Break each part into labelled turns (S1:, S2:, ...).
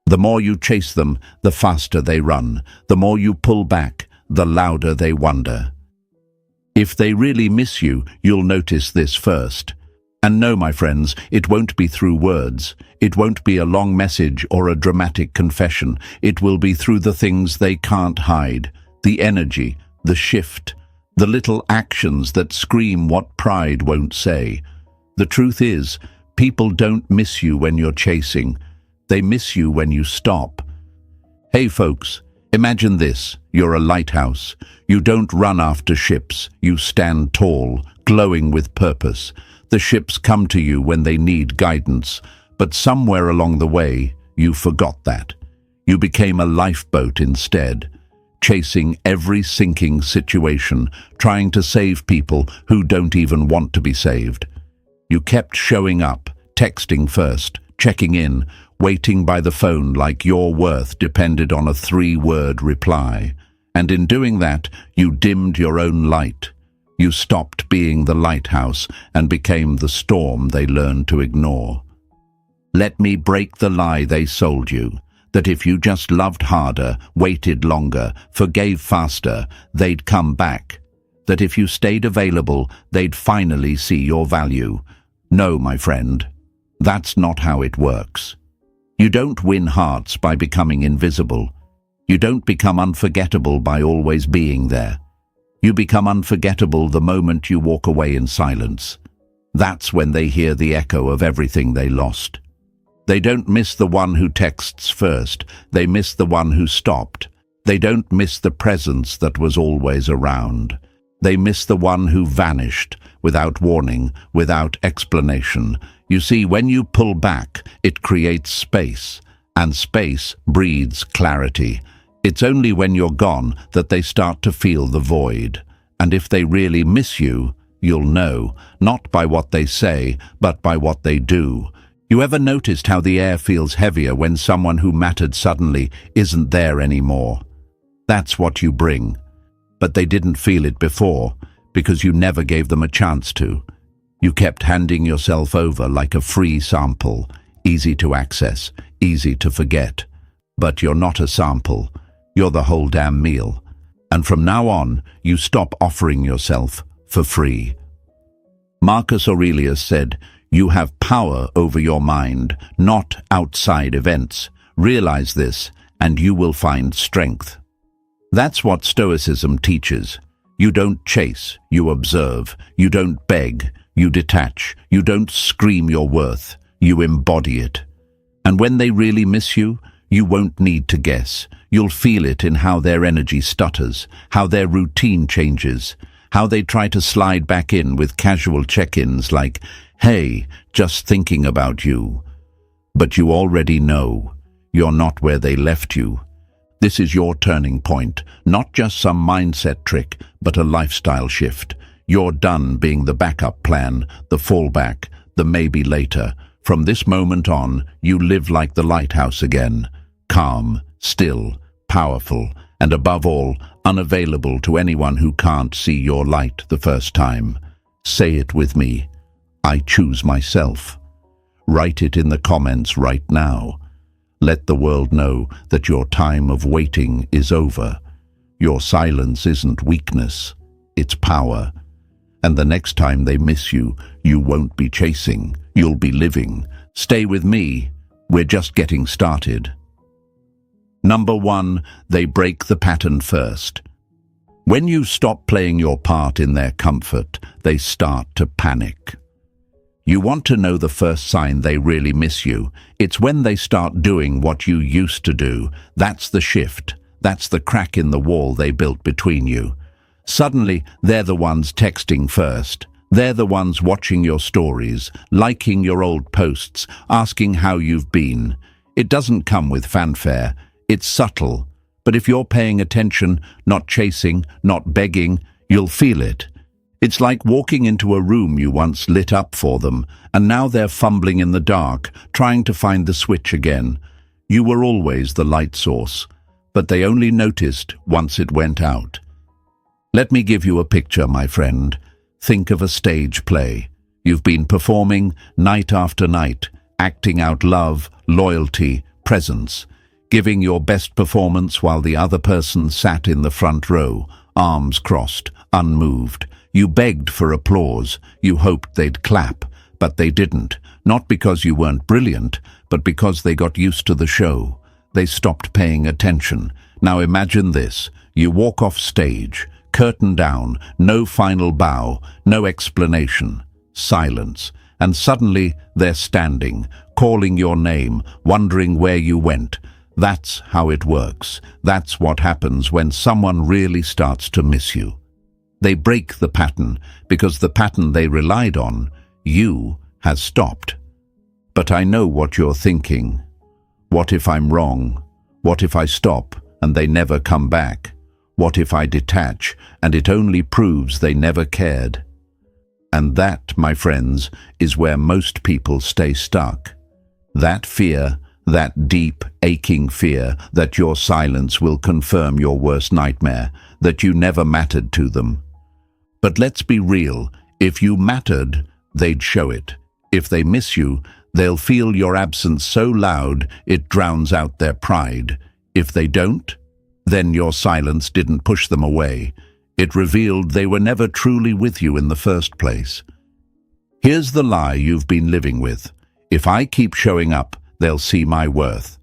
S1: The more you chase them, the faster they run. The more you pull back, the louder they wonder. If they really miss you, you'll notice this first. And no, my friends, it won't be through words. It won't be a long message or a dramatic confession. It will be through the things they can't hide. The energy, the shift, the little actions that scream what pride won't say. The truth is, people don't miss you when you're chasing. They miss you when you stop. Hey folks, imagine this. You're a lighthouse. You don't run after ships. You stand tall, glowing with purpose. The ships come to you when they need guidance, but somewhere along the way, you forgot that. You became a lifeboat instead, chasing every sinking situation, trying to save people who don't even want to be saved. You kept showing up, texting first, checking in, waiting by the phone like your worth depended on a 3-word reply. And in doing that, you dimmed your own light. You stopped being the lighthouse and became the storm they learned to ignore. Let me break the lie they sold you, that if you just loved harder, waited longer, forgave faster, they'd come back. That if you stayed available, they'd finally see your value. No, my friend, that's not how it works. You don't win hearts by becoming invisible. You don't become unforgettable by always being there. You become unforgettable the moment you walk away in silence. That's when they hear the echo of everything they lost. They don't miss the one who texts first. They miss the one who stopped. They don't miss the presence that was always around. They miss the one who vanished, without warning, without explanation. You see, when you pull back, it creates space, and space breeds clarity. It's only when you're gone that they start to feel the void. And if they really miss you, you'll know, not by what they say, but by what they do. You ever noticed how the air feels heavier when someone who mattered suddenly isn't there anymore? That's what you bring. But they didn't feel it before, because you never gave them a chance to. You kept handing yourself over like a free sample, easy to access, easy to forget. But you're not a sample. You're the whole damn meal. And from now on, you stop offering yourself for free. Marcus Aurelius said, "You have power over your mind, not outside events. Realize this, and you will find strength." That's what Stoicism teaches. You don't chase, you observe. You don't beg, you detach. You don't scream your worth, you embody it. And when they really miss you, you won't need to guess. You'll feel it in how their energy stutters, how their routine changes, how they try to slide back in with casual check-ins like, "Hey, just thinking about you." But you already know, you're not where they left you. This is your turning point, not just some mindset trick, but a lifestyle shift. You're done being the backup plan, the fallback, the maybe later. From this moment on, you live like the lighthouse again, calm, still, powerful, and above all, unavailable to anyone who can't see your light the first time. Say it with me. I choose myself. Write it in the comments right now. Let the world know that your time of waiting is over. Your silence isn't weakness, it's power. And the next time they miss you, you won't be chasing, you'll be living. Stay with me, we're just getting started. Number 1, they break the pattern first. When you stop playing your part in their comfort, they start to panic. You want to know the first sign they really miss you. It's when they start doing what you used to do. That's the shift. That's the crack in the wall they built between you. Suddenly, they're the ones texting first. They're the ones watching your stories, liking your old posts, asking how you've been. It doesn't come with fanfare. It's subtle. But if you're paying attention, not chasing, not begging, you'll feel it. It's like walking into a room you once lit up for them, and now they're fumbling in the dark, trying to find the switch again. You were always the light source, but they only noticed once it went out. Let me give you a picture, my friend. Think of a stage play. You've been performing night after night, acting out love, loyalty, presence. giving your best performance while the other person sat in the front row, arms crossed, unmoved. You begged for applause. You hoped they'd clap, but they didn't. Not because you weren't brilliant, but because they got used to the show. They stopped paying attention. Now imagine this. You walk off stage, curtain down, no final bow, no explanation, silence. And suddenly they're standing, calling your name, wondering where you went. That's how it works. That's what happens when someone really starts to miss you. They break the pattern because the pattern they relied on, you, has stopped. But I know what you're thinking. What if I'm wrong? What if I stop and they never come back? What if I detach and it only proves they never cared? And that, my friends, is where most people stay stuck. That fear, that deep, aching fear that your silence will confirm your worst nightmare, that you never mattered to them. But let's be real, if you mattered, they'd show it. If they miss you, they'll feel your absence so loud it drowns out their pride. If they don't, then your silence didn't push them away. It revealed they were never truly with you in the first place. Here's the lie you've been living with. If I keep showing up, they'll see my worth.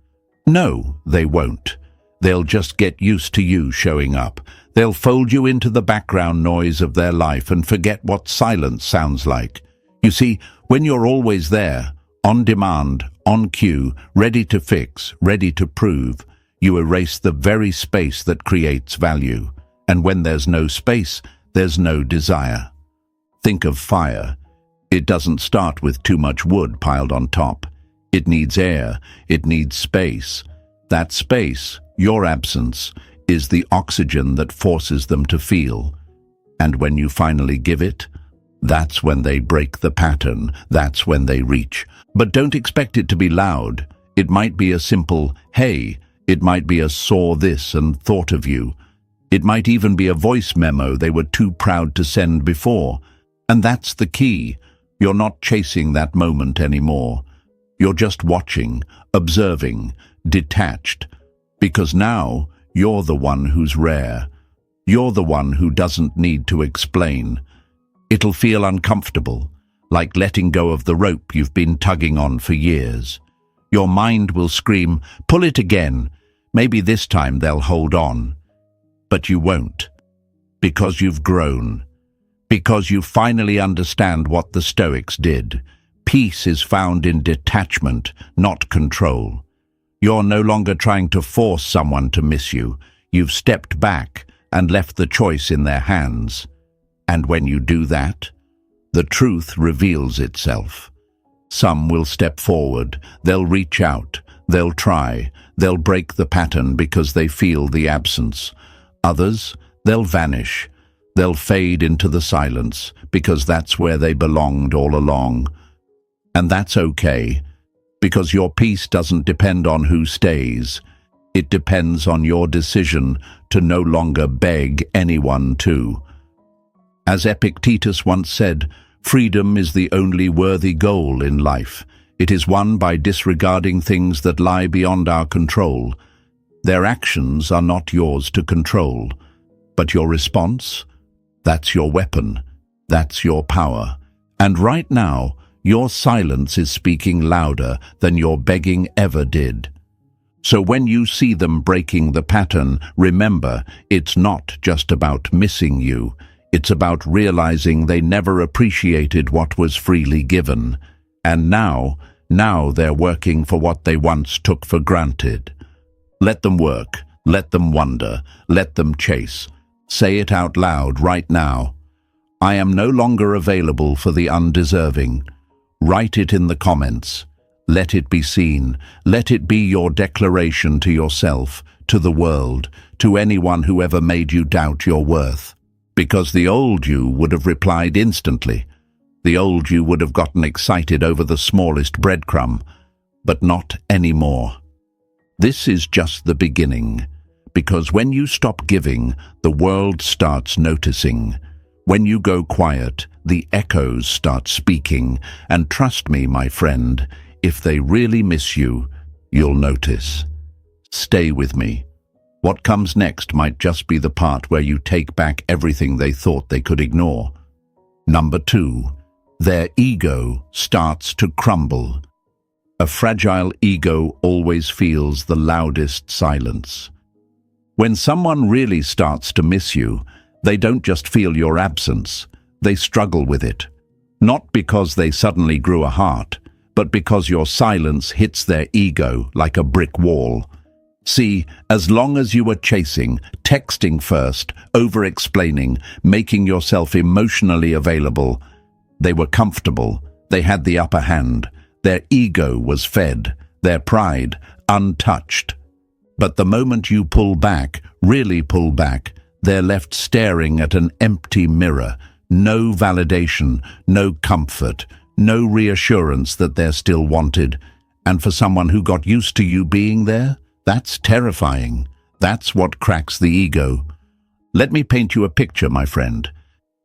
S1: No, they won't. They'll just get used to you showing up. They'll fold you into the background noise of their life and forget what silence sounds like. You see, when you're always there, on demand, on cue, ready to fix, ready to prove, you erase the very space that creates value. And when there's no space, there's no desire. Think of fire. It doesn't start with too much wood piled on top. It needs air. It needs space. That space, your absence, is the oxygen that forces them to feel. And when you finally give it, that's when they break the pattern. That's when they reach. But don't expect it to be loud. It might be a simple, hey. It might be a saw this and thought of you. It might even be a voice memo they were too proud to send before. And that's the key. You're not chasing that moment anymore. You're just watching, observing, detached. Because now, you're the one who's rare. You're the one who doesn't need to explain. It'll feel uncomfortable, like letting go of the rope you've been tugging on for years. Your mind will scream, pull it again. Maybe this time they'll hold on. But you won't. Because you've grown. Because you finally understand what the Stoics did. Peace is found in detachment, not control. You're no longer trying to force someone to miss you. You've stepped back and left the choice in their hands. And when you do that, the truth reveals itself. Some will step forward, they'll reach out, they'll try, they'll break the pattern because they feel the absence. Others, they'll vanish, they'll fade into the silence because that's where they belonged all along. And that's okay, because your peace doesn't depend on who stays. It depends on your decision to no longer beg anyone to. As Epictetus once said, freedom is the only worthy goal in life. It is won by disregarding things that lie beyond our control. Their actions are not yours to control. But your response? That's your weapon. That's your power. And right now, your silence is speaking louder than your begging ever did. So when you see them breaking the pattern, remember, it's not just about missing you. It's about realizing they never appreciated what was freely given. And now they're working for what they once took for granted. Let them work. Let them wonder. Let them chase. Say it out loud right now. I am no longer available for the undeserving. Write it in the comments. Let it be seen. Let it be your declaration to yourself, to the world, to anyone who ever made you doubt your worth. Because the old you would have replied instantly. The old you would have gotten excited over the smallest breadcrumb, but not anymore. This is just the beginning, because when you stop giving, the world starts noticing. When you go quiet, the echoes start speaking, and trust me, my friend, if they really miss you, you'll notice. Stay with me. What comes next might just be the part where you take back everything they thought they could ignore. Number 2. Their ego starts to crumble. A fragile ego always feels the loudest silence. When someone really starts to miss you, they don't just feel your absence, they struggle with it. Not because they suddenly grew a heart, but because your silence hits their ego like a brick wall. See, as long as you were chasing, texting first, over-explaining, making yourself emotionally available, they were comfortable, they had the upper hand, their ego was fed, their pride untouched. But the moment you pull back, really pull back, they're left staring at an empty mirror, no validation, no comfort, no reassurance that they're still wanted. And for someone who got used to you being there, that's terrifying. That's what cracks the ego. Let me paint you a picture, my friend.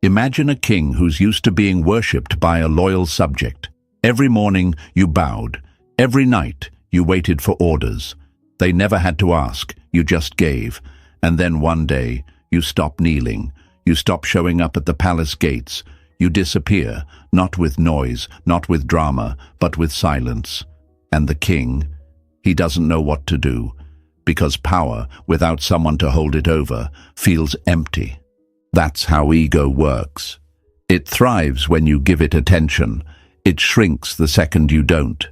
S1: Imagine a king who's used to being worshipped by a loyal subject. Every morning you bowed. Every night you waited for orders. They never had to ask, you just gave. And then one day you stop kneeling. You stop showing up at the palace gates. You disappear, not with noise, not with drama, but with silence. And the king, he doesn't know what to do, because power, without someone to hold it over, feels empty. That's how ego works. It thrives when you give it attention. It shrinks the second you don't.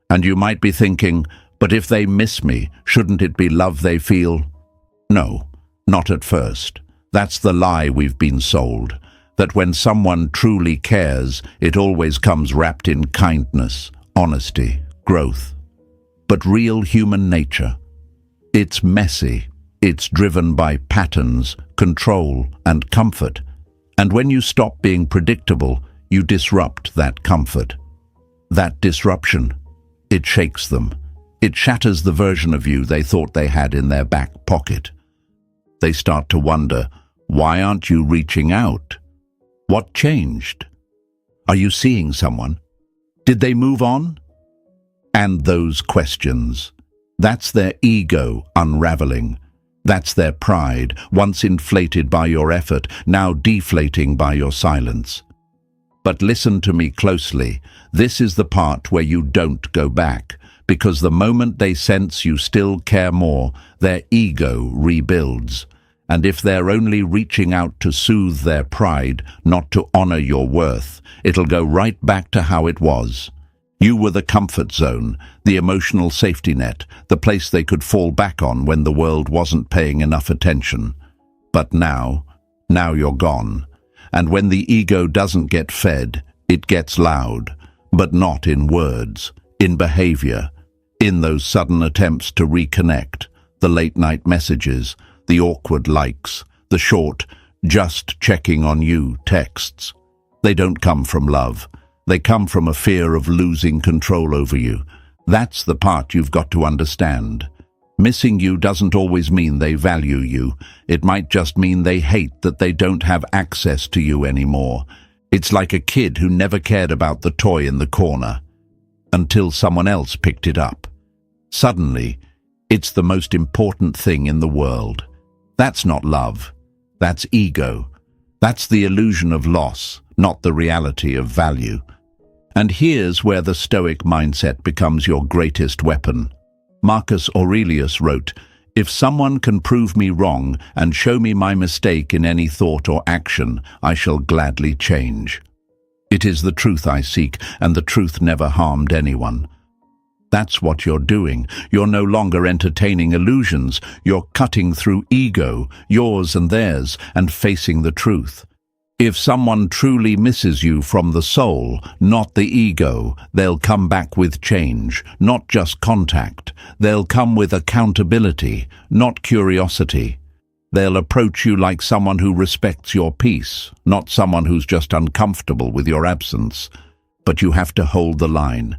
S1: And you might be thinking, but if they miss me, shouldn't it be love they feel? No, not at first. That's the lie we've been sold, that when someone truly cares, it always comes wrapped in kindness, honesty, growth. But real human nature, it's messy. It's driven by patterns, control, and comfort. And when you stop being predictable, you disrupt that comfort. That disruption, it shakes them. It shatters the version of you they thought they had in their back pocket. They start to wonder, why aren't you reaching out? What changed? Are you seeing someone? Did they move on? And those questions, that's their ego unraveling. That's their pride, once inflated by your effort, now deflating by your silence. But listen to me closely. This is the part where you don't go back, because the moment they sense you still care more, their ego rebuilds. And if they're only reaching out to soothe their pride, not to honor your worth, it'll go right back to how it was. You were the comfort zone, the emotional safety net, the place they could fall back on when the world wasn't paying enough attention. But now you're gone. And when the ego doesn't get fed, it gets loud, but not in words, in behavior, in those sudden attempts to reconnect, the late-night messages, the awkward likes, the short, just checking on you texts. They don't come from love. They come from a fear of losing control over you. That's the part you've got to understand. Missing you doesn't always mean they value you. It might just mean they hate that they don't have access to you anymore. It's like a kid who never cared about the toy in the corner until someone else picked it up. Suddenly, it's the most important thing in the world. That's not love. That's ego. That's the illusion of loss, not the reality of value. And here's where the Stoic mindset becomes your greatest weapon. Marcus Aurelius wrote, "If someone can prove me wrong and show me my mistake in any thought or action, I shall gladly change. It is the truth I seek, and the truth never harmed anyone." That's what you're doing. You're no longer entertaining illusions. You're cutting through ego, yours and theirs, and facing the truth. If someone truly misses you from the soul, not the ego, they'll come back with change, not just contact. They'll come with accountability, not curiosity. They'll approach you like someone who respects your peace, not someone who's just uncomfortable with your absence. But you have to hold the line,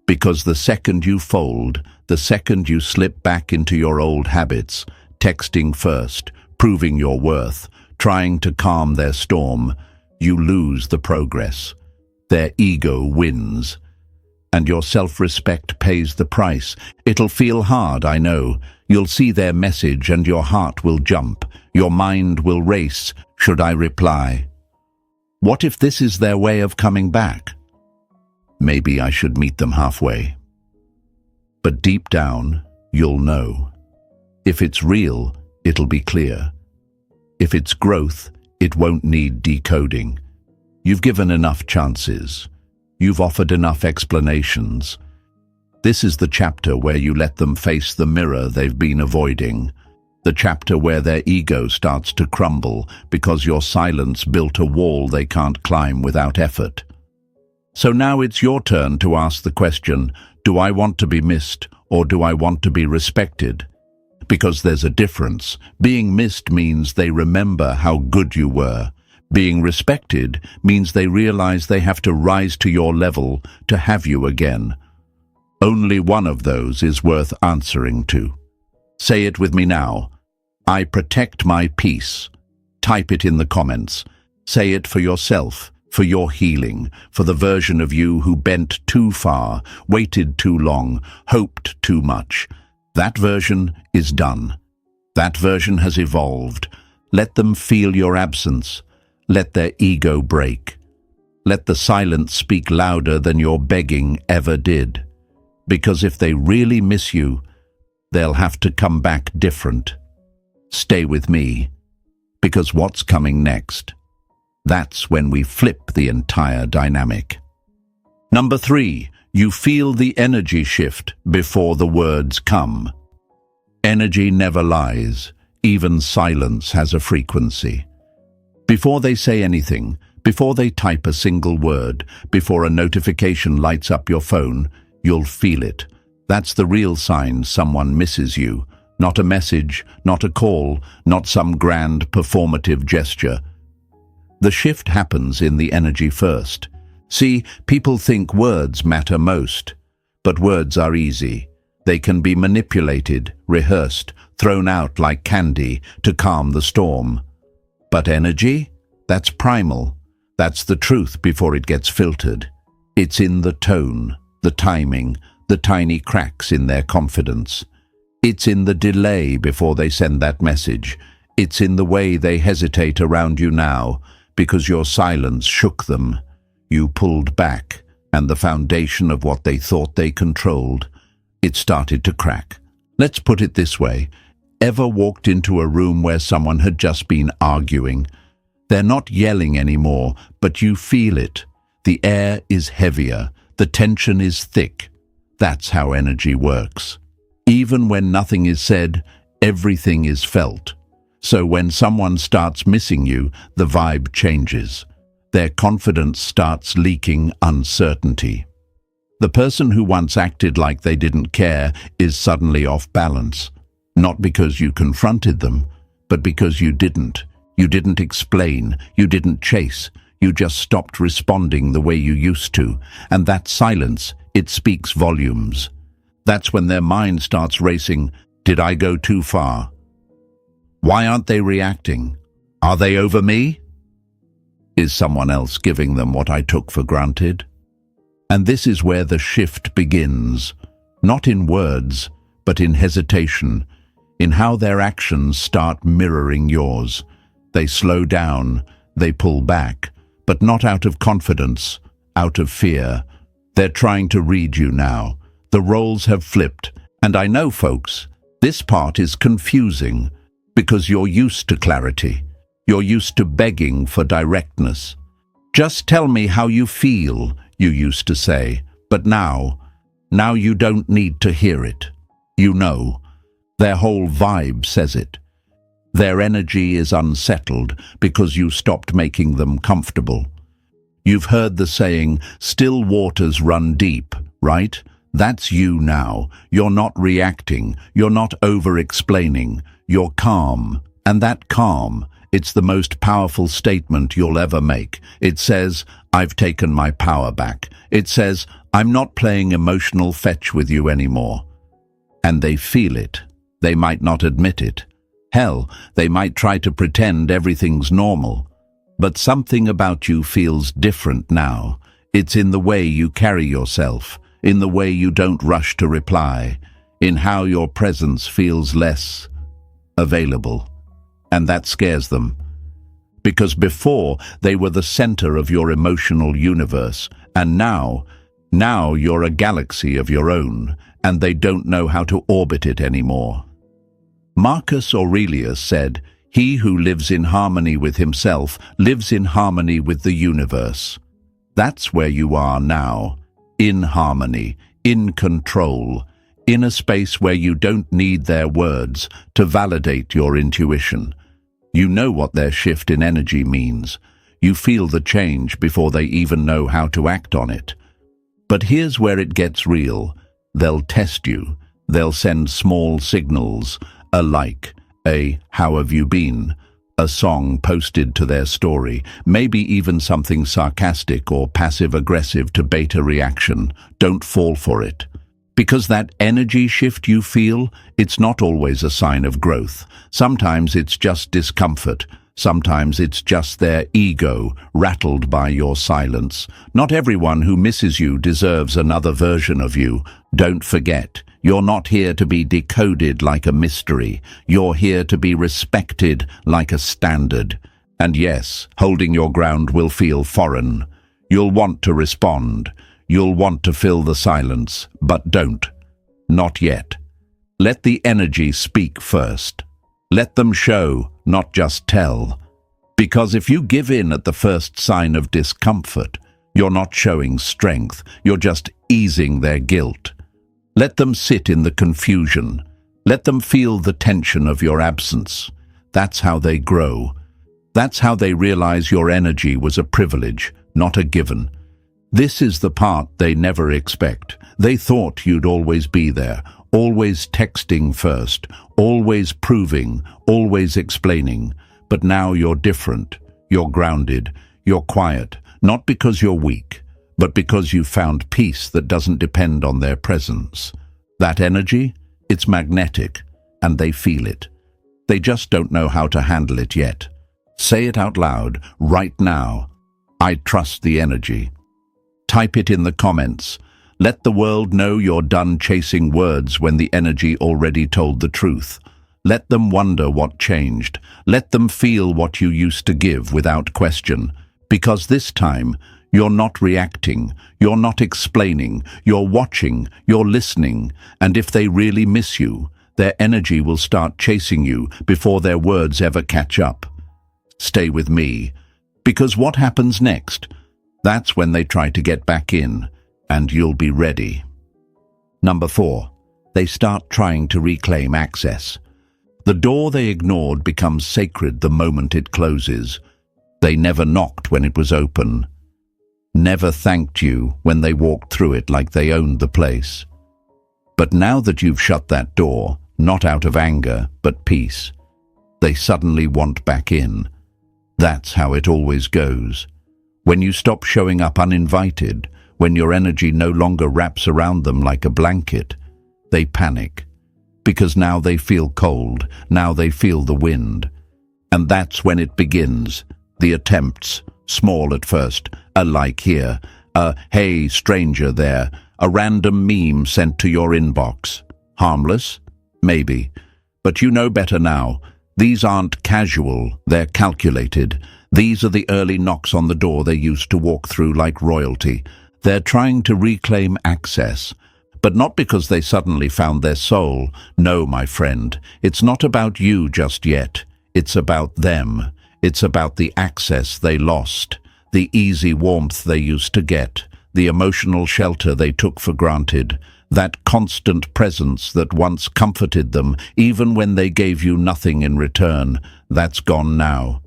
S1: because the second you fold, the second you slip back into your old habits, texting first, proving your worth, trying to calm their storm, you lose the progress. Their ego wins. And your self-respect pays the price. It'll feel hard, I know. You'll see their message and your heart will jump. Your mind will race. Should I reply? What if this is their way of coming back? Maybe I should meet them halfway. But deep down, you'll know. If it's real, it'll be clear. If it's growth, it won't need decoding. You've given enough chances. You've offered enough explanations. This is the chapter where you let them face the mirror they've been avoiding. The chapter where their ego starts to crumble because your silence built a wall they can't climb without effort. So now it's your turn to ask the question, do I want to be missed or do I want to be respected? Because there's a difference. Being missed means they remember how good you were. Being respected means they realize they have to rise to your level to have you again. Only one of those is worth answering to. Say it with me now. I protect my peace. Type it in the comments. Say it for yourself, for your healing, for the version of you who bent too far, waited too long, hoped too much. That version is done. That version has evolved. Let them feel your absence. Let their ego break. Let the silence speak louder than your begging ever did. Because if they really miss you, they'll have to come back different. Stay with me, because what's coming next? That's when we flip the entire dynamic. Number 3, you feel the energy shift before the words come. Energy never lies. Even silence has a frequency. Before they say anything, before they type a single word, before a notification lights up your phone, you'll feel it. That's the real sign someone misses you. Not a message, not a call, not some grand performative gesture. The shift happens in the energy first. See, people think words matter most. But words are easy. They can be manipulated, rehearsed, thrown out like candy to calm the storm. But energy? That's primal. That's the truth before it gets filtered. It's in the tone, the timing, the tiny cracks in their confidence. It's in the delay before they send that message. It's in the way they hesitate around you now, because your silence shook them. You pulled back, and the foundation of what they thought they controlled, it started to crack. Let's put it this way. Ever walked into a room where someone had just been arguing? They're not yelling anymore, but you feel it. The air is heavier. The tension is thick. That's how energy works. Even when nothing is said, everything is felt. So when someone starts missing you, the vibe changes. Their confidence starts leaking uncertainty. The person who once acted like they didn't care is suddenly off balance. Not because you confronted them, but because you didn't. You didn't explain. You didn't chase. You just stopped responding the way you used to. And that silence, it speaks volumes. That's when their mind starts racing. Did I go too far? Why aren't they reacting? Are they over me? Is someone else giving them what I took for granted? And this is where the shift begins. Not in words, but in hesitation, in how their actions start mirroring yours. They slow down, they pull back, but not out of confidence, out of fear. They're trying to read you now. The roles have flipped, and I know, folks, this part is confusing because you're used to clarity. You're used to begging for directness. Just tell me how you feel, you used to say, but now you don't need to hear it. You know. Their whole vibe says it. Their energy is unsettled because you stopped making them comfortable. You've heard the saying, still waters run deep, right? That's you now. You're not reacting. You're not over-explaining. You're calm. And that calm, it's the most powerful statement you'll ever make. It says, I've taken my power back. It says, I'm not playing emotional fetch with you anymore. And they feel it. They might not admit it. Hell, they might try to pretend everything's normal. But something about you feels different now. It's in the way you carry yourself, in the way you don't rush to reply, in how your presence feels less available. And that scares them. Because before, they were the center of your emotional universe, and now you're a galaxy of your own, and they don't know how to orbit it anymore. Marcus Aurelius said, "He who lives in harmony with himself lives in harmony with the universe." That's where you are now, in harmony, in control, in a space where you don't need their words to validate your intuition. You know what their shift in energy means. You feel the change before they even know how to act on it. But here's where it gets real. They'll test you. They'll send small signals, a like, a "how have you been?" a song posted to their story, maybe even something sarcastic or passive-aggressive to bait a reaction. Don't fall for it. Because that energy shift you feel, it's not always a sign of growth. Sometimes it's just discomfort. Sometimes it's just their ego rattled by your silence. Not everyone who misses you deserves another version of you. Don't forget, you're not here to be decoded like a mystery. You're here to be respected like a standard. And yes, holding your ground will feel foreign. You'll want to respond. You'll want to fill the silence, but don't. Not yet. Let the energy speak first. Let them show, not just tell. Because if you give in at the first sign of discomfort, you're not showing strength, you're just easing their guilt. Let them sit in the confusion. Let them feel the tension of your absence. That's how they grow. That's how they realize your energy was a privilege, not a given. This is the part they never expect. They thought you'd always be there, always texting first, always proving, always explaining. But now you're different. You're grounded. You're quiet. Not because you're weak, but because you've found peace that doesn't depend on their presence. That energy, it's magnetic, and they feel it. They just don't know how to handle it yet. Say it out loud, right now. I trust the energy. Type it in the comments. Let the world know you're done chasing words when the energy already told the truth. Let them wonder what changed. Let them feel what you used to give without question. Because this time, you're not reacting, you're not explaining, you're watching, you're listening. And if they really miss you, their energy will start chasing you before their words ever catch up. Stay with me. Because what happens next? That's when they try to get back in, and you'll be ready. Number 4. They start trying to reclaim access. The door they ignored becomes sacred the moment it closes. They never knocked when it was open. Never thanked you when they walked through it like they owned the place. But now that you've shut that door, not out of anger, but peace, they suddenly want back in. That's how it always goes. When you stop showing up uninvited, when your energy no longer wraps around them like a blanket, they panic. Because now they feel cold, now they feel the wind. And that's when it begins. The attempts, small at first, a like here, a "hey stranger" there, a random meme sent to your inbox. Harmless? Maybe. But you know better now. These aren't casual, they're calculated. These are the early knocks on the door they used to walk through like royalty. They're trying to reclaim access. But not because they suddenly found their soul. No, my friend, it's not about you just yet. It's about them. It's about the access they lost, the easy warmth they used to get, the emotional shelter they took for granted, that constant presence that once comforted them, even when they gave you nothing in return. That's gone now.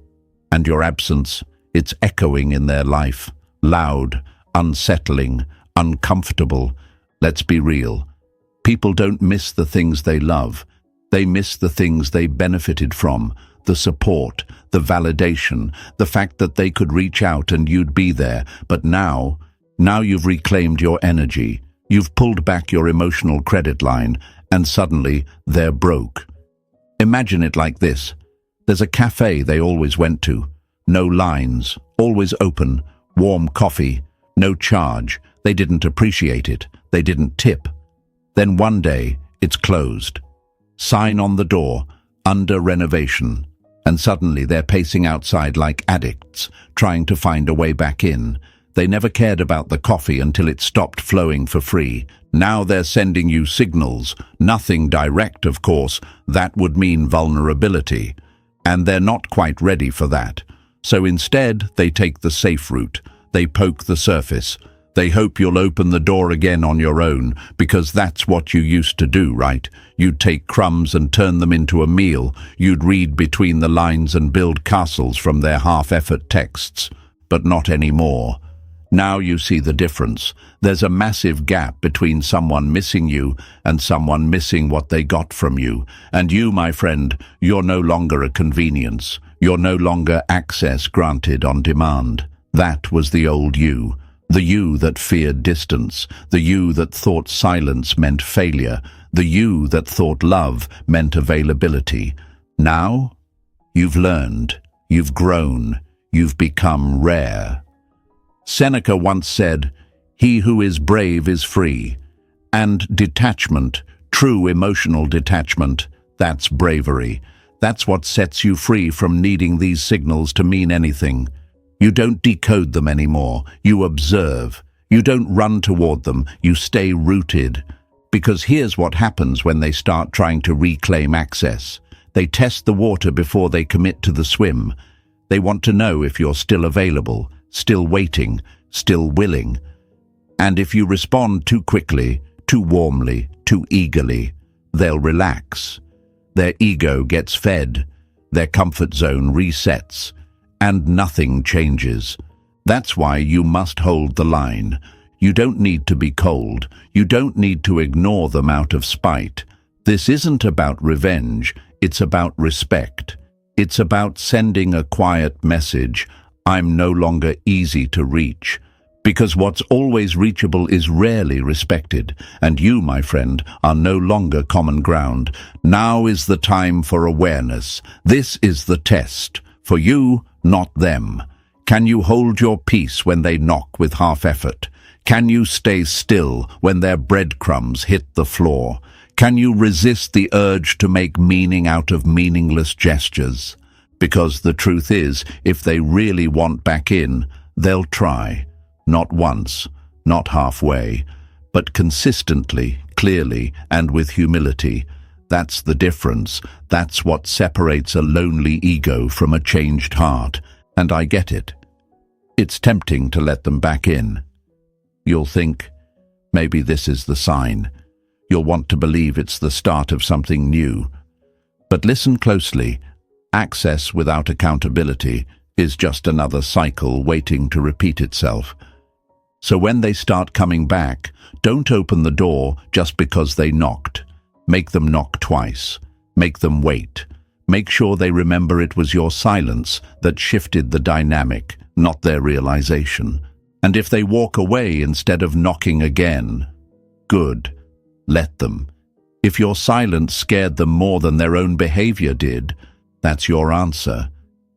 S1: And your absence, it's echoing in their life, loud, unsettling, uncomfortable. Let's be real. People don't miss the things they love. They miss the things they benefited from, the support, the validation, the fact that they could reach out and you'd be there. But now you've reclaimed your energy. You've pulled back your emotional credit line, and suddenly they're broke. Imagine it like this. There's a cafe they always went to. No lines, always open, warm coffee, no charge. They didn't appreciate it. They didn't tip. Then one day, It's closed. Sign on the door, under renovation. And suddenly they're pacing outside like addicts, trying to find a way back in. They never cared about the coffee until it stopped flowing for free. Now they're sending you signals. Nothing direct, of course. That would mean vulnerability. And they're not quite ready for that. So instead, they take the safe route. They poke the surface. They hope you'll open the door again on your own, because that's what you used to do, right? You'd take crumbs and turn them into a meal. You'd read between the lines and build castles from their half-effort texts. But not anymore. Now you see the difference. There's a massive gap between someone missing you and someone missing what they got from you. And you, my friend, you're no longer a convenience. You're no longer access granted on demand. That was the old you. The you that feared distance, the you that thought silence meant failure, the you that thought love meant availability. Now, you've learned, you've grown, you've become rare. Seneca once said, "He who is brave is free." And detachment, true emotional detachment, that's bravery. That's what sets you free from needing these signals to mean anything. You don't decode them anymore. You observe. You don't run toward them. You stay rooted. Because here's what happens when they start trying to reclaim access. They test the water before they commit to the swim. They want to know if you're still available, still waiting, still willing. And if you respond too quickly, too warmly, too eagerly, they'll relax. Their ego gets fed. Their comfort zone resets. And nothing changes. That's why you must hold the line. You don't need to be cold. You don't need to ignore them out of spite. This isn't about revenge. It's about respect. It's about sending a quiet message. I'm no longer easy to reach. Because what's always reachable is rarely respected. And you, my friend, are no longer common ground. Now is the time for awareness. This is the test. For you, not them. Can you hold your peace when they knock with half-effort? Can you stay still when their breadcrumbs hit the floor? Can you resist the urge to make meaning out of meaningless gestures? Because the truth is, if they really want back in, they'll try. Not once, not halfway, but consistently, clearly, and with humility. That's the difference. That's what separates a lonely ego from a changed heart. And I get it. It's tempting to let them back in. You'll think, maybe this is the sign. You'll want to believe it's the start of something new. But listen closely. Access without accountability is just another cycle waiting to repeat itself. So when they start coming back, don't open the door just because they knocked. Make them knock twice. Make them wait. Make sure they remember it was your silence that shifted the dynamic, not their realization. And if they walk away instead of knocking again, good. Let them. If your silence scared them more than their own behavior did, that's your answer.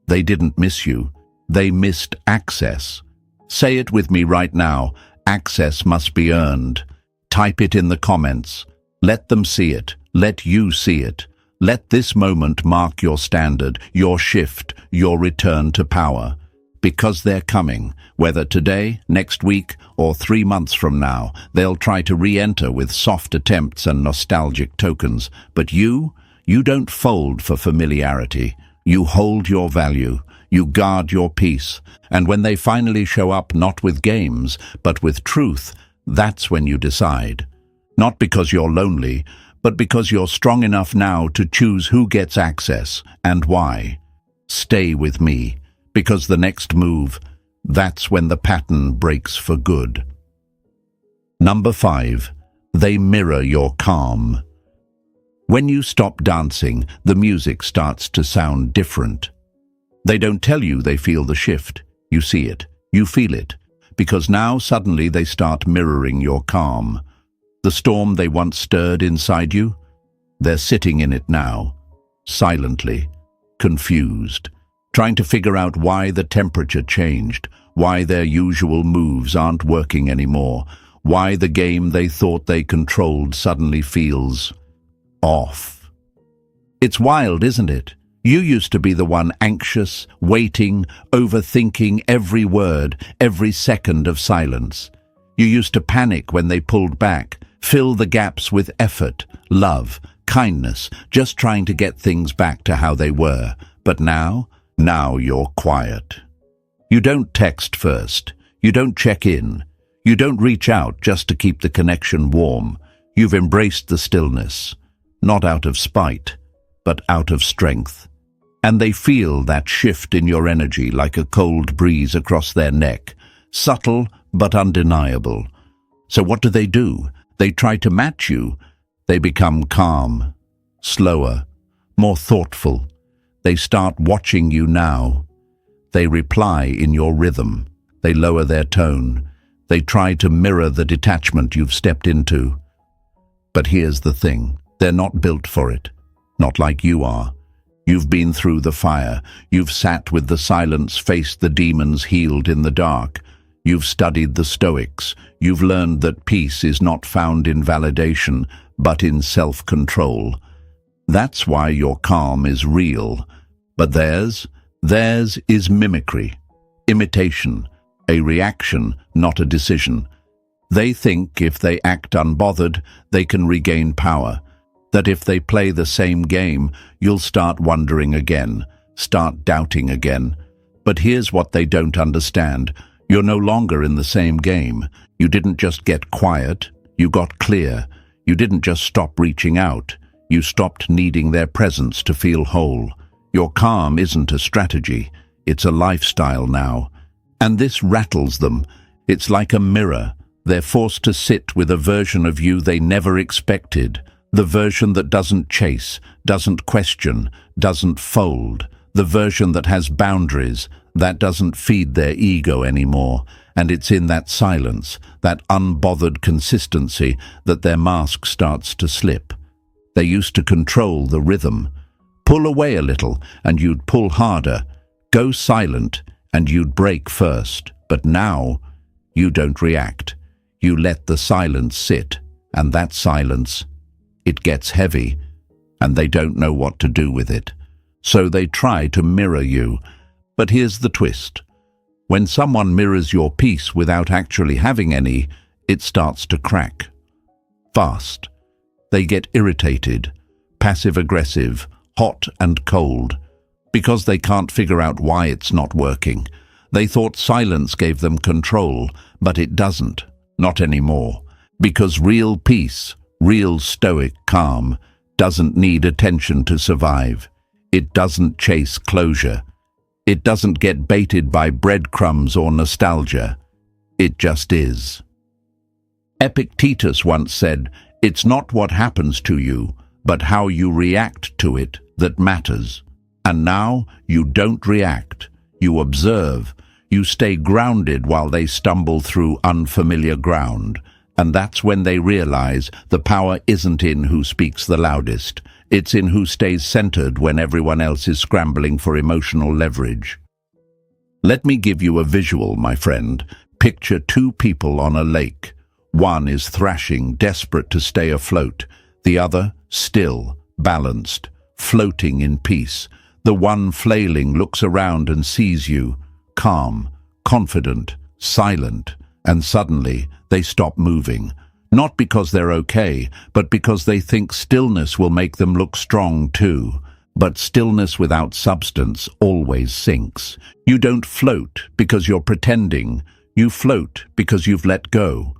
S1: They didn't miss you. They missed access. Say it with me right now. Access must be earned. Type it in the comments. Let them see it. Let you see it. Let this moment mark your standard, your shift, your return to power. Because they're coming, whether today, next week, or 3 months from now, they'll try to re-enter with soft attempts and nostalgic tokens. But you don't fold for familiarity. You hold your value. You guard your peace. And when they finally show up not with games, but with truth, that's when you decide. Not because you're lonely, but because you're strong enough now to choose who gets access and why. Stay with me, because the next move, that's when the pattern breaks for good. Number 5, they mirror your calm. When you stop dancing, the music starts to sound different. They don't tell you they feel the shift. You see it. You feel it. Because now suddenly they start mirroring your calm. The storm they once stirred inside you, they're sitting in it now, silently, confused, trying to figure out why the temperature changed, why their usual moves aren't working anymore, why the game they thought they controlled suddenly feels off. It's wild, isn't it? You used to be the one anxious, waiting, overthinking every word, every second of silence. You used to panic when they pulled back, fill the gaps with effort, love, kindness, just trying to get things back to how they were. But now you're quiet. You don't text first. You don't check in. You don't reach out just to keep the connection warm. You've embraced the stillness, not out of spite, but out of strength. And they feel that shift in your energy like a cold breeze across their neck, subtle but undeniable. So what do? They try to match you. They become calm, slower, more thoughtful. They start watching you now. They reply in your rhythm. They lower their tone. They try to mirror the detachment you've stepped into. But here's the thing, they're not built for it. Not like you are. You've been through the fire. You've sat with the silence, faced the demons, healed in the dark. You've studied the Stoics. You've learned that peace is not found in validation, but in self-control. That's why your calm is real. But theirs is mimicry, imitation, a reaction, not a decision. They think if they act unbothered, they can regain power. That if they play the same game, you'll start wondering again, start doubting again. But here's what they don't understand. You're no longer in the same game. You didn't just get quiet, you got clear. You didn't just stop reaching out. You stopped needing their presence to feel whole. Your calm isn't a strategy, it's a lifestyle now. And this rattles them. It's like a mirror. They're forced to sit with a version of you they never expected. The version that doesn't chase, doesn't question, doesn't fold. The version that has boundaries, that doesn't feed their ego anymore. And it's in that silence, that unbothered consistency, that their mask starts to slip. They used to control the rhythm. Pull away a little, and you'd pull harder. Go silent, and you'd break first. But now, you don't react. You let the silence sit, and that silence, it gets heavy, and they don't know what to do with it. So they try to mirror you. But here's the twist. When someone mirrors your peace without actually having any, it starts to crack. Fast. They get irritated, passive-aggressive, hot and cold, because they can't figure out why it's not working. They thought silence gave them control, but it doesn't. Not anymore. Because real peace, real stoic calm, doesn't need attention to survive. It doesn't chase closure. It doesn't get baited by breadcrumbs or nostalgia. It just is. Epictetus once said, "It's not what happens to you, but how you react to it that matters." And now you don't react. You observe. You stay grounded while they stumble through unfamiliar ground. And that's when they realize the power isn't in who speaks the loudest. It's in who stays centered when everyone else is scrambling for emotional leverage. Let me give you a visual, my friend. Picture two people on a lake. One is thrashing, desperate to stay afloat. The other, still, balanced, floating in peace. The one flailing looks around and sees you, calm, confident, silent, and suddenly they stop moving. Not because they're okay, but because they think stillness will make them look strong too. But stillness without substance always sinks. You don't float because you're pretending. You float because you've let go.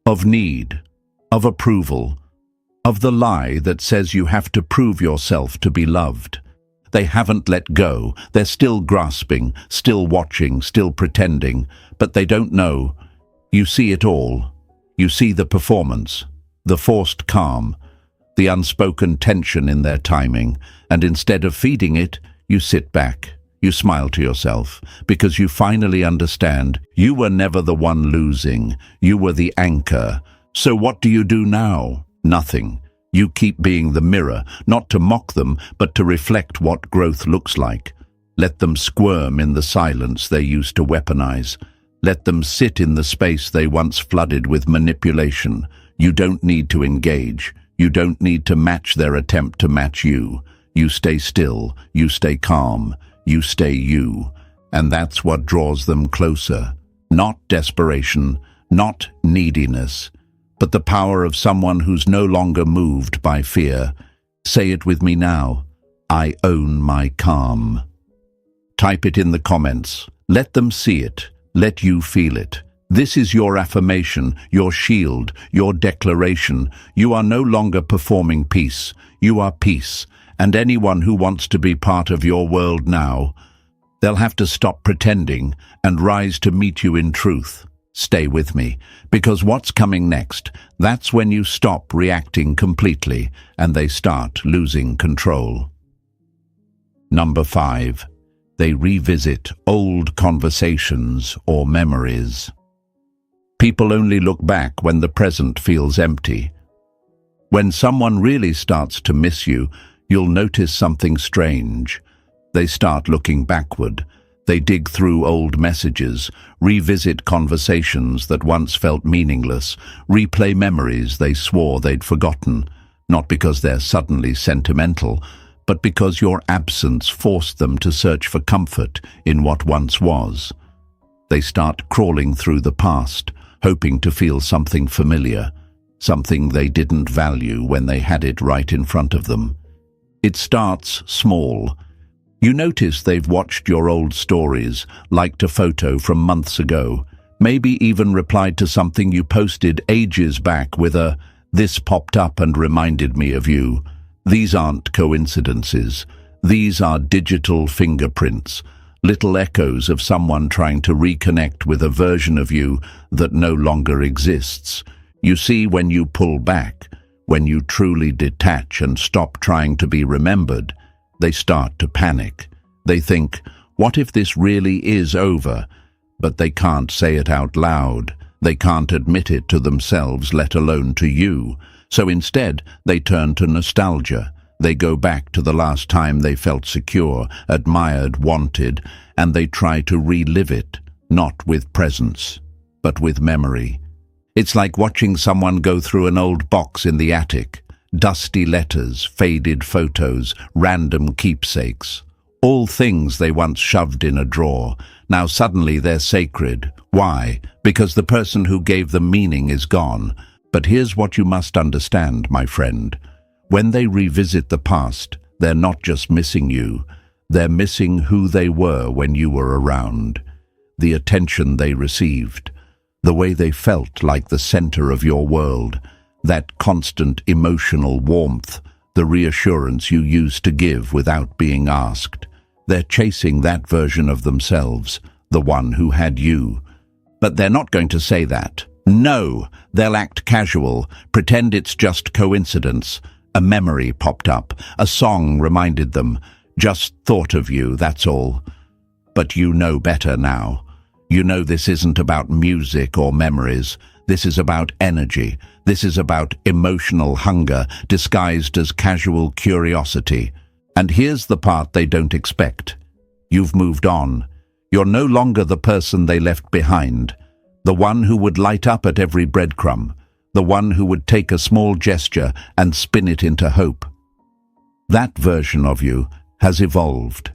S1: Of need, of approval, of the lie that says you have to prove yourself to be loved. They haven't let go. They're still grasping, still watching, still pretending. But they don't know. You see it all. You see the performance, the forced calm, the unspoken tension in their timing, and instead of feeding it, you sit back, you smile to yourself, because you finally understand you were never the one losing, you were the anchor. So what do you do now? Nothing. You keep being the mirror, not to mock them, but to reflect what growth looks like. Let them squirm in the silence they used to weaponize. Let them sit in the space they once flooded with manipulation. You don't need to engage. You don't need to match their attempt to match you. You stay still, you stay calm, you stay you. And that's what draws them closer. Not desperation, not neediness, but the power of someone who's no longer moved by fear. Say it with me now. I own my calm. Type it in the comments. Let them see it. Let you feel it. This is your affirmation, your shield, your declaration. You are no longer performing peace. You are peace. And anyone who wants to be part of your world now, they'll have to stop pretending and rise to meet you in truth. Stay with me, because what's coming next, that's when you stop reacting completely and they start losing control. Number 5. They revisit old conversations or memories. People only look back when the present feels empty. When someone really starts to miss you, you'll notice something strange. They start looking backward. They dig through old messages, revisit conversations that once felt meaningless, replay memories they swore they'd forgotten, not because they're suddenly sentimental, but because your absence forced them to search for comfort in what once was. They start crawling through the past, hoping to feel something familiar, something they didn't value when they had it right in front of them. It starts small. You notice they've watched your old stories, liked a photo from months ago, maybe even replied to something you posted ages back with a, "This popped up and reminded me of you." These aren't coincidences. These are digital fingerprints, little echoes of someone trying to reconnect with a version of you that no longer exists. You see, when you pull back, when you truly detach and stop trying to be remembered, they start to panic. They think, what if this really is over? But they can't say it out loud. They can't admit it to themselves, let alone to you. So instead, they turn to nostalgia. They go back to the last time they felt secure, admired, wanted, and they try to relive it, not with presence, but with memory. It's like watching someone go through an old box in the attic. Dusty letters, faded photos, random keepsakes. All things they once shoved in a drawer. Now suddenly they're sacred. Why? Because the person who gave them meaning is gone. But here's what you must understand, my friend. When they revisit the past, they're not just missing you. They're missing who they were when you were around. The attention they received. The way they felt like the center of your world. That constant emotional warmth, the reassurance you used to give without being asked. They're chasing that version of themselves, the one who had you. But they're not going to say that. No, they'll act casual, pretend it's just coincidence. A memory popped up, a song reminded them. Just thought of you, that's all. But you know better now. You know this isn't about music or memories. This is about energy. This is about emotional hunger disguised as casual curiosity. And here's the part they don't expect. You've moved on. You're no longer the person they left behind. The one who would light up at every breadcrumb. The one who would take a small gesture and spin it into hope. That version of you has evolved.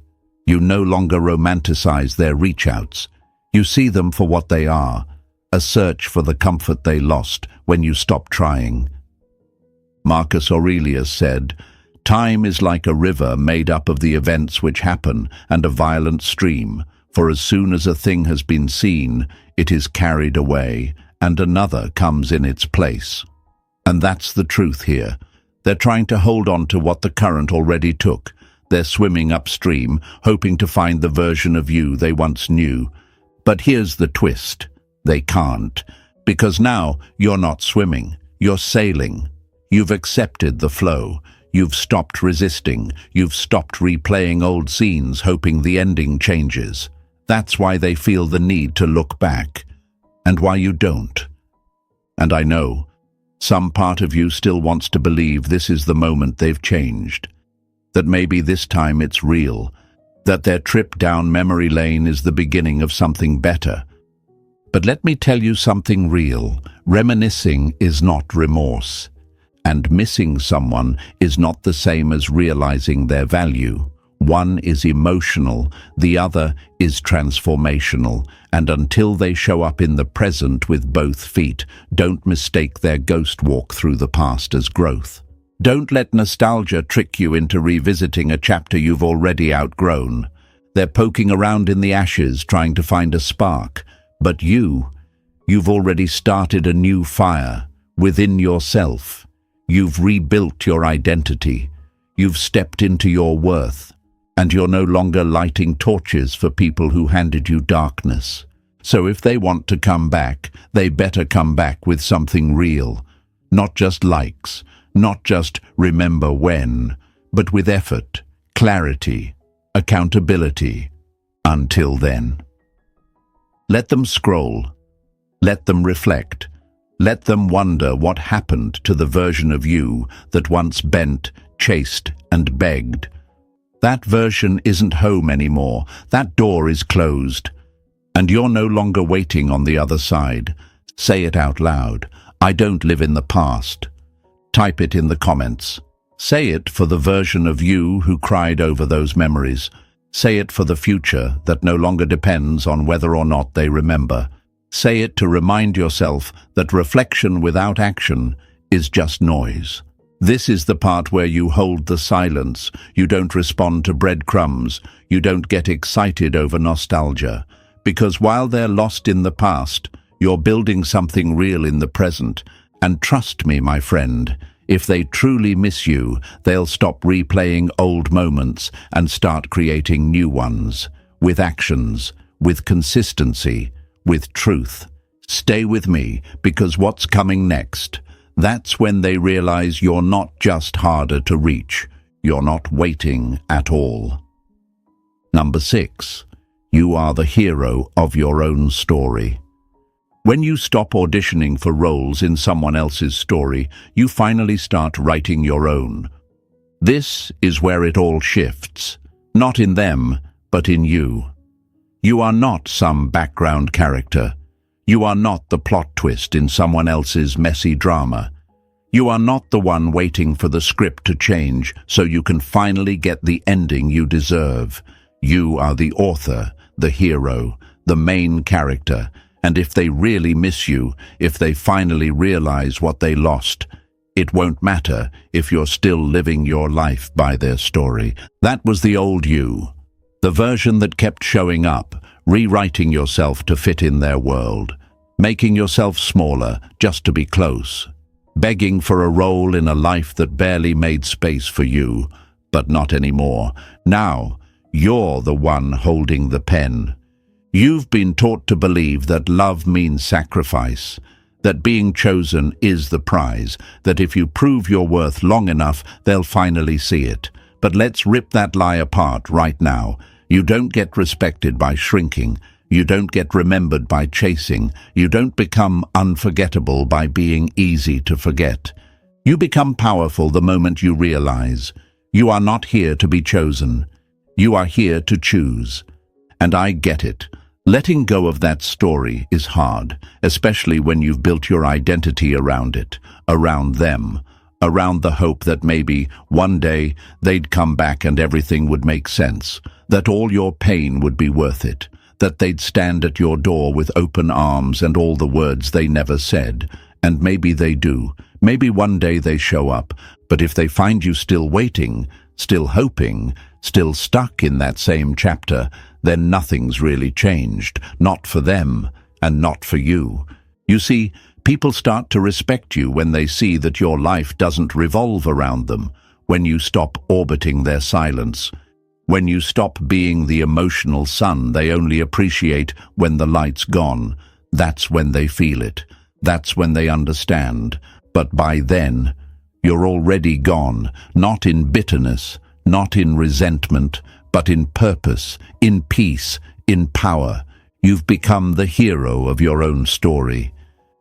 S1: You no longer romanticize their reach-outs. You see them for what they are. A search for the comfort they lost when you stopped trying. Marcus Aurelius said, "Time is like a river made up of the events which happen and a violent stream, for as soon as a thing has been seen, it is carried away, and another comes in its place." And that's the truth here. They're trying to hold on to what the current already took. They're swimming upstream, hoping to find the version of you they once knew. But here's the twist. They can't, because now you're not swimming, you're sailing. You've accepted the flow. You've stopped resisting. You've stopped replaying old scenes, hoping the ending changes. That's why they feel the need to look back, and why you don't. And I know, some part of you still wants to believe this is the moment they've changed, that maybe this time it's real, that their trip down memory lane is the beginning of something better. But let me tell you something real. Reminiscing is not remorse. And missing someone is not the same as realizing their value. One is emotional, the other is transformational, and until they show up in the present with both feet, don't mistake their ghost walk through the past as growth. Don't let nostalgia trick you into revisiting a chapter you've already outgrown. They're poking around in the ashes trying to find a spark, but you've already started a new fire within yourself. You've rebuilt your identity. You've stepped into your worth. And you're no longer lighting torches for people who handed you darkness. So if they want to come back, they better come back with something real. Not just likes, not just remember when, but with effort, clarity, accountability. Until then. Let them scroll. Let them reflect. Let them wonder what happened to the version of you that once bent, chased, and begged. That version isn't home anymore. That door is closed. And you're no longer waiting on the other side. Say it out loud. I don't live in the past. Type it in the comments. Say it for the version of you who cried over those memories. Say it for the future that no longer depends on whether or not they remember. Say it to remind yourself that reflection without action is just noise. This is the part where you hold the silence. You don't respond to breadcrumbs. You don't get excited over nostalgia. Because while they're lost in the past, you're building something real in the present. And trust me, my friend, if they truly miss you, they'll stop replaying old moments and start creating new ones. With actions, with consistency, with truth. Stay with me, because what's coming next? That's when they realize you're not just harder to reach. You're not waiting at all. Number 6. You are the hero of your own story. When you stop auditioning for roles in someone else's story, you finally start writing your own. This is where it all shifts. Not in them, but in you. You are not some background character. You are not the plot twist in someone else's messy drama. You are not the one waiting for the script to change so you can finally get the ending you deserve. You are the author, the hero, the main character, and if they really miss you, if they finally realize what they lost, it won't matter if you're still living your life by their story. That was the old you, the version that kept showing up, rewriting yourself to fit in their world, making yourself smaller just to be close, begging for a role in a life that barely made space for you, but not anymore. Now, you're the one holding the pen. You've been taught to believe that love means sacrifice, that being chosen is the prize, that if you prove your worth long enough, they'll finally see it. But let's rip that lie apart right now. You don't get respected by shrinking. You don't get remembered by chasing. You don't become unforgettable by being easy to forget. You become powerful the moment you realize you are not here to be chosen. You are here to choose. And I get it. Letting go of that story is hard, especially when you've built your identity around it, around them, around the hope that maybe one day they'd come back and everything would make sense, that all your pain would be worth it, that they'd stand at your door with open arms and all the words they never said. And maybe they do. Maybe one day they show up. But if they find you still waiting, still hoping, still stuck in that same chapter, then nothing's really changed. Not for them, and not for you. You see, people start to respect you when they see that your life doesn't revolve around them, when you stop orbiting their silence, when you stop being the emotional sun they only appreciate when the light's gone. That's when they feel it. That's when they understand. But by then, you're already gone, not in bitterness, not in resentment, but in purpose, in peace, in power. You've become the hero of your own story.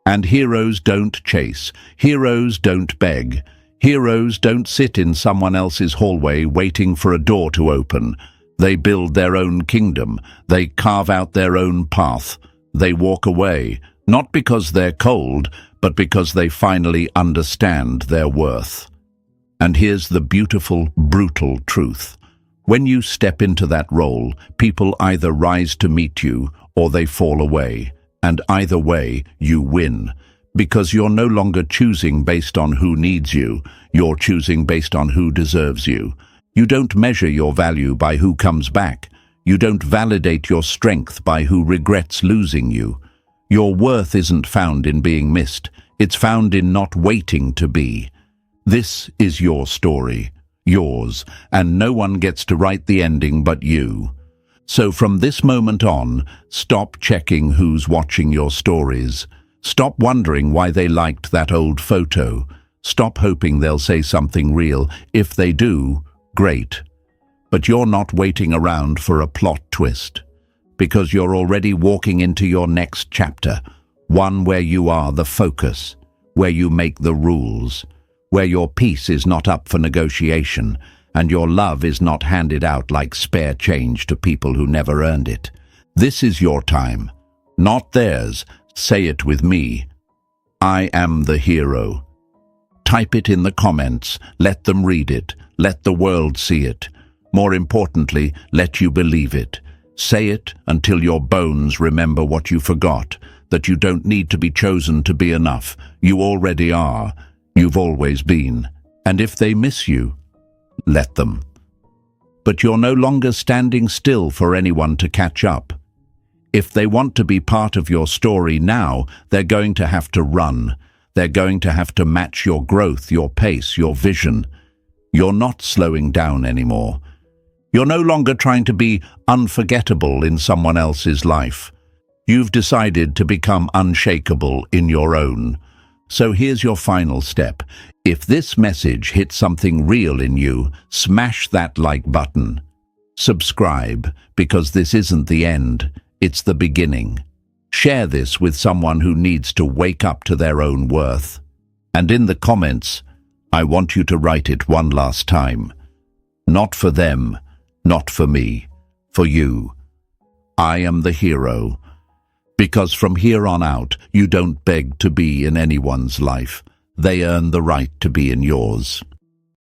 S1: And heroes don't chase. Heroes don't beg. Heroes don't sit in someone else's hallway waiting for a door to open. They build their own kingdom. They carve out their own path. They walk away, not because they're cold, but because they finally understand their worth. And here's the beautiful, brutal truth. When you step into that role, people either rise to meet you or they fall away. And either way, you win. Because you're no longer choosing based on who needs you, you're choosing based on who deserves you. You don't measure your value by who comes back. You don't validate your strength by who regrets losing you. Your worth isn't found in being missed. It's found in not waiting to be. This is your story, yours, and no one gets to write the ending but you. So from this moment on, stop checking who's watching your stories. Stop wondering why they liked that old photo. Stop hoping they'll say something real. If they do, great. But you're not waiting around for a plot twist, because you're already walking into your next chapter, one where you are the focus, where you make the rules, where your peace is not up for negotiation, and your love is not handed out like spare change to people who never earned it. This is your time, not theirs. Say it with me. I am the hero. Type it in the comments. Let them read it. Let the world see it. More importantly, let you believe it. Say it until your bones remember what you forgot, that you don't need to be chosen to be enough. You already are. You've always been. And if they miss you, let them. But you're no longer standing still for anyone to catch up. If they want to be part of your story now, they're going to have to run. They're going to have to match your growth, your pace, your vision. You're not slowing down anymore. You're no longer trying to be unforgettable in someone else's life. You've decided to become unshakable in your own. So here's your final step. If this message hits something real in you, smash that like button. Subscribe, because this isn't the end, it's the beginning. Share this with someone who needs to wake up to their own worth. And in the comments, I want you to write it one last time. Not for them, not for me, for you. I am the hero. Because from here on out, you don't beg to be in anyone's life. They earn the right to be in yours.